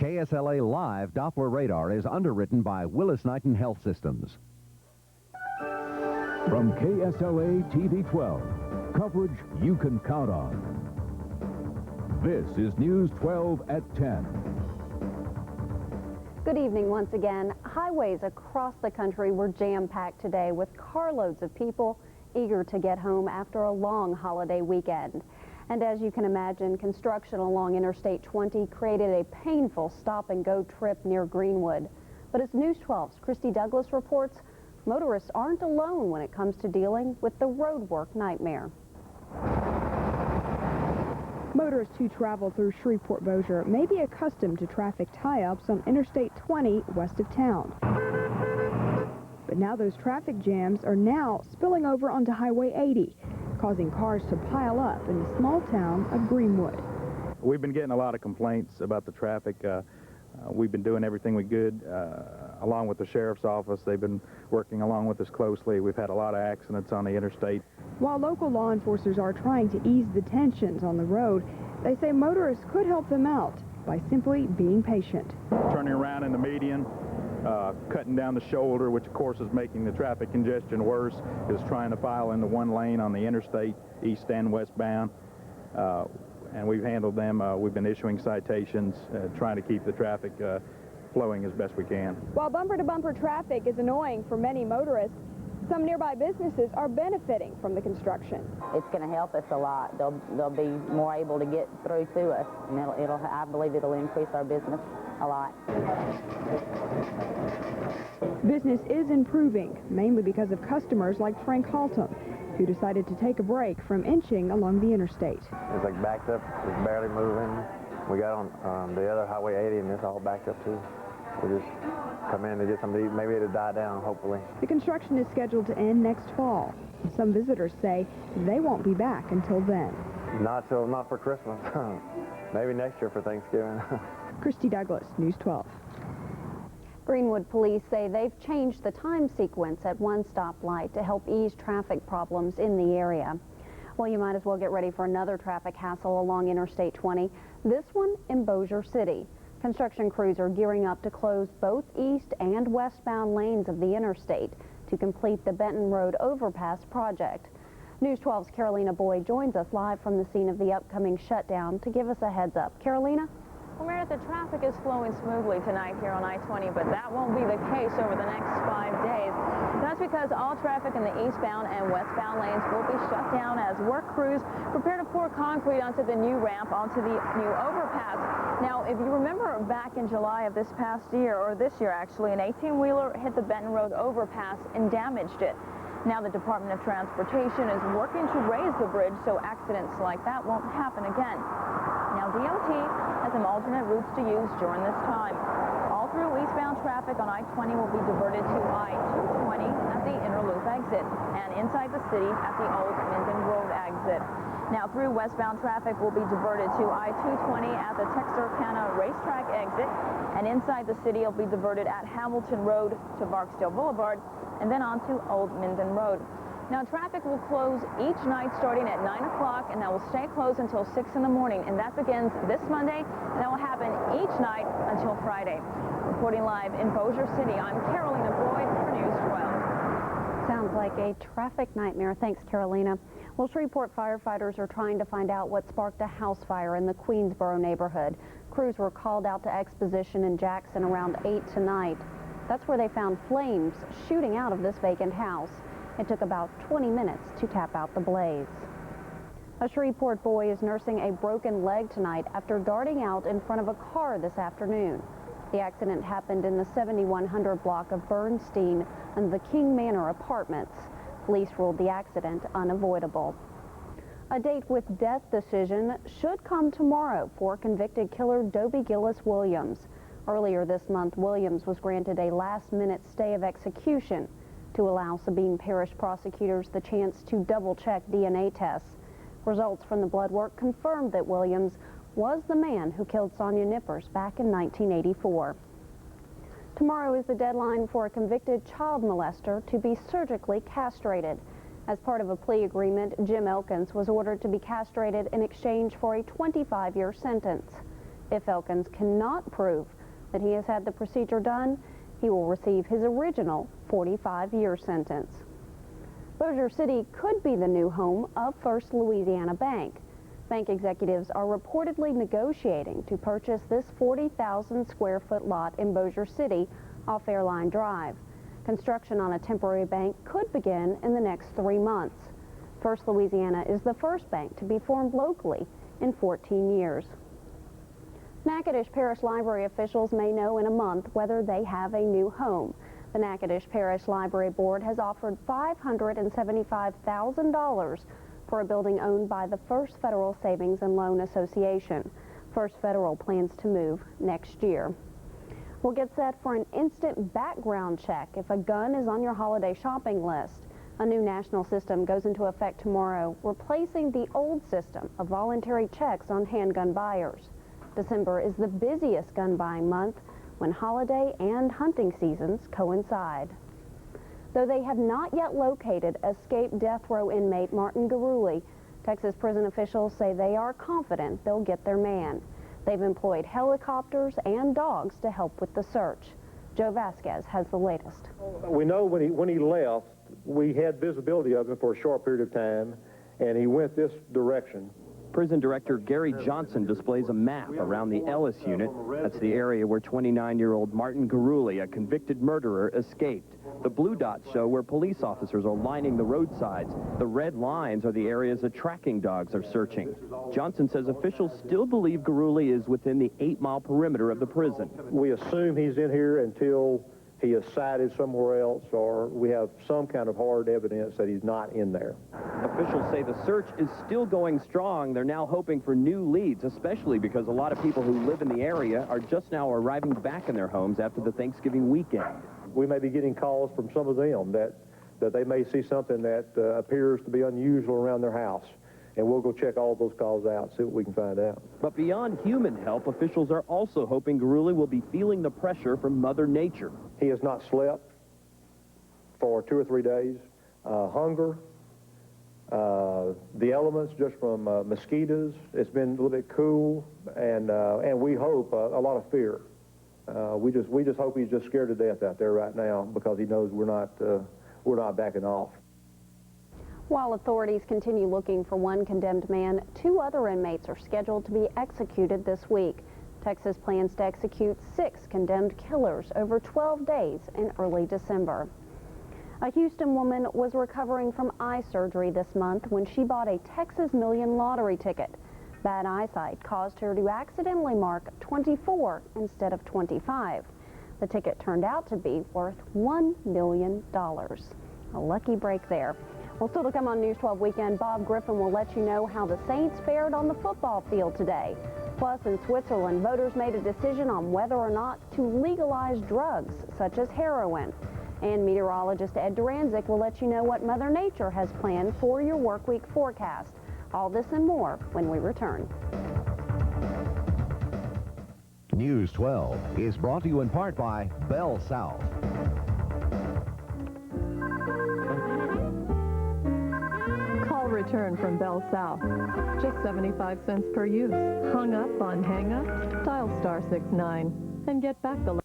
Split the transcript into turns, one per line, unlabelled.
KSLA Live Doppler radar is underwritten by Willis-Knighton Health Systems.
From KSLA TV 12, coverage you can count on. This is News 12 at 10.
Good evening once again. Highways across the country were jam-packed today with carloads of people eager to get home after a long holiday weekend. And as you can imagine, construction along Interstate 20 created a painful stop-and-go trip near Greenwood. But as News 12's Christy Douglas reports, motorists aren't alone when it comes to dealing with the roadwork nightmare.
Motorists who travel through Shreveport-Bossier may be accustomed to traffic tie-ups on Interstate 20 west of town. But now those traffic jams are now spilling over onto Highway 80, causing cars to pile up in the small town of Greenwood.
We've been getting a lot of complaints about the traffic. We've been doing everything we could, along with the sheriff's office. They've been working along with us closely. We've had a lot of accidents on the interstate.
While local law enforcers are trying to ease the tensions on the road, they say motorists could help them out by simply being patient.
Turning around in the median, cutting down the shoulder, which of course is making the traffic congestion worse, is trying to file into one lane on the interstate, east and westbound. And we've handled them. We've been issuing citations, trying to keep the traffic flowing as best we can.
While bumper-to-bumper traffic is annoying for many motorists, some nearby businesses are benefiting from the construction.
It's going to help us a lot. They'll be more able to get through to us, and I believe it'll increase our business a lot.
Business is improving, mainly because of customers like Frank Haltom, who decided to take a break from inching along the interstate.
It's like backed up, it's barely moving. We got on the other Highway 80 and it's all backed up too. We just come in to get something to eat. Maybe it'll die down, hopefully.
The construction is scheduled to end next fall. Some visitors say they won't be back until then.
Not for Christmas. Maybe next year for Thanksgiving.
Christy Douglas, News 12.
Greenwood police say they've changed the time sequence at one stoplight to help ease traffic problems in the area. Well, you might as well get ready for another traffic hassle along Interstate 20, this one in Bossier City. Construction crews are gearing up to close both east and westbound lanes of the interstate to complete the Benton Road overpass project. News 12's Carolina Boyd joins us live from the scene of the upcoming shutdown to give us a heads up. Carolina?
Well, Meredith, the traffic is flowing smoothly tonight here on I-20, but that won't be the case over the next 5 days. That's because all traffic in the eastbound and westbound lanes will be shut down as work crews prepare to pour concrete onto the new ramp onto the new overpass. Now, if you remember back in July of this past year, or this year actually, an 18-wheeler hit the Benton Road overpass and damaged it. Now the Department of Transportation is working to raise the bridge so accidents like that won't happen again. Now DOT has some alternate routes to use during this time. All through eastbound traffic on I-20 will be diverted to I-220 at the Interloop exit and inside the city at the Old Minden Road exit. Now through westbound traffic will be diverted to I-220 at the Texarkana Racetrack exit, and inside the city will be diverted at Hamilton Road to Barksdale Boulevard and then on to Old Minden Road. Now traffic will close each night starting at 9 o'clock, and that will stay closed until 6 in the morning, and that begins this Monday, and that will happen each night until Friday. Reporting live in Bossier City, I'm Carolina Boyd for News 12.
Sounds like a traffic nightmare. Thanks, Carolina. Well, Shreveport firefighters are trying to find out what sparked a house fire in the Queensboro neighborhood. Crews were called out to Exposition and Jackson around 8 tonight. That's where they found flames shooting out of this vacant house. It took about 20 minutes to tap out the blaze. A Shreveport boy is nursing a broken leg tonight after darting out in front of a car this afternoon. The accident happened in the 7100 block of Bernstein and the King Manor apartments. Police ruled the accident unavoidable. A date with death decision should come tomorrow for convicted killer Dobie Gillis Williams. Earlier this month, Williams was granted a last-minute stay of execution to allow Sabine Parish prosecutors the chance to double-check DNA tests. Results from the blood work confirmed that Williams was the man who killed Sonia Nippers back in 1984. Tomorrow is the deadline for a convicted child molester to be surgically castrated. As part of a plea agreement, James Elkins was ordered to be castrated in exchange for a 25-year sentence. If Elkins cannot prove that he has had the procedure done, he will receive his original 45-year sentence. Bossier City could be the new home of First Louisiana Bank. Bank executives are reportedly negotiating to purchase this 40,000 square foot lot in Bossier City off Airline Drive. Construction on a temporary bank could begin in the next 3 months. First Louisiana is the first bank to be formed locally in 14 years. Natchitoches Parish Library officials may know in a month whether they have a new home. The Natchitoches Parish Library Board has offered $575,000 for a building owned by the First Federal Savings and Loan Association. First Federal plans to move next year. We'll get set for an instant background check if a gun is on your holiday shopping list. A new national system goes into effect tomorrow, replacing the old system of voluntary checks on handgun buyers. December is the busiest gun buying month when holiday and hunting seasons coincide. Though they have not yet located escaped death row inmate Martin Guruli, Texas prison officials say they are confident they'll get their man. They've employed helicopters and dogs to help with the search. Joe Vasquez has the latest.
We know when he left, we had visibility of him for a short period of time, and he went this direction.
Prison Director Gary Johnson displays a map around the Ellis unit. That's the area where 29-year-old Martin Guruli, a convicted murderer, escaped. The blue dots show where police officers are lining the roadsides. The red lines are the areas that tracking dogs are searching. Johnson says officials still believe Guruli is within the 8-mile perimeter of the prison.
We assume he's in here until he is cited somewhere else, or we have some kind of hard evidence that he's not in there.
Officials say the search is still going strong. They're now hoping for new leads, especially because a lot of people who live in the area are just now arriving back in their homes after the Thanksgiving weekend.
We may be getting calls from some of them that they may see something that appears to be unusual around their house. And we'll go check all those calls out, see what we can find out.
But beyond human help, officials are also hoping Guruli will be feeling the pressure from Mother Nature.
He has not slept for 2 or 3 days. Hunger, the elements just from mosquitoes. It's been a little bit cool, and we hope a lot of fear. We just hope he's just scared to death out there right now because he knows we're not backing off.
While authorities continue looking for one condemned man, 2 other inmates are scheduled to be executed this week. Texas plans to execute 6 condemned killers over 12 days in early December. A Houston woman was recovering from eye surgery this month when she bought a Texas Million lottery ticket. Bad eyesight caused her to accidentally mark 24 instead of 25. The ticket turned out to be worth $1 million. A lucky break there. Well, still to come on News 12 Weekend, Bob Griffin will let you know how the Saints fared on the football field today. Plus, in Switzerland, voters made a decision on whether or not to legalize drugs, such as heroin. And meteorologist Ed Duranzik will let you know what Mother Nature has planned for your workweek forecast. All this and more when we return.
News 12 is brought to you in part by Bell South.
Return from Bell South. Just 75 cents per use. Hung up on hang-up? Dial *69 and get back the